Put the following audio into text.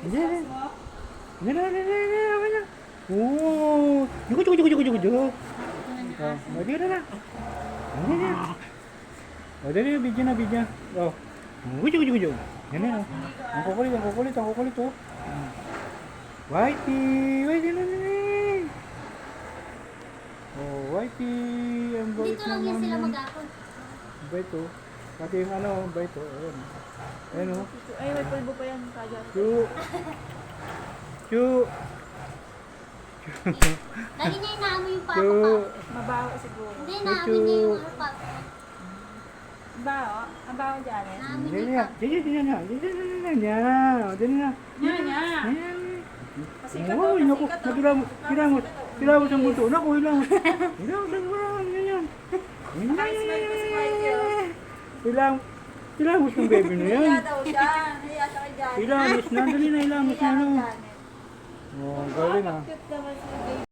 Hindi, hindi. Oh, jugo. Oh, dali na. Dali na. Oh, dali na, video. Oh. Jugo. Yan na. Ang kukulit, oh. Whitey na. Oh, Whitey, ang bait Dito lang yan sila naman. mag-apon. Bait, oh. Pati yung ano, bait, oh. Ayan, oh. Ay, may pulbo pa yan. Kaya. Chu. Lagi niya inaamoy yung papa Chu. pa. Mabaho siguro. Hindi, naamoy niya yung ano pa. Baho? Ang baho dyan eh. Naamoy Dali niya na. pa. Dali na. Nya. Ayan. Pasikat Oh, daw, naku, pasikat daw. nagilamos ang bunto. Naku, hilamos. Ganyan. Naka-smile pa si Whitey, oh. Hilamos ng baby na yan. Hiya daw siya. Hiya siya kay Janet. Hilamos na, dali na, hilamos na. Hiya kay No. Janet. Oh, galing ah. Cute naman si baby.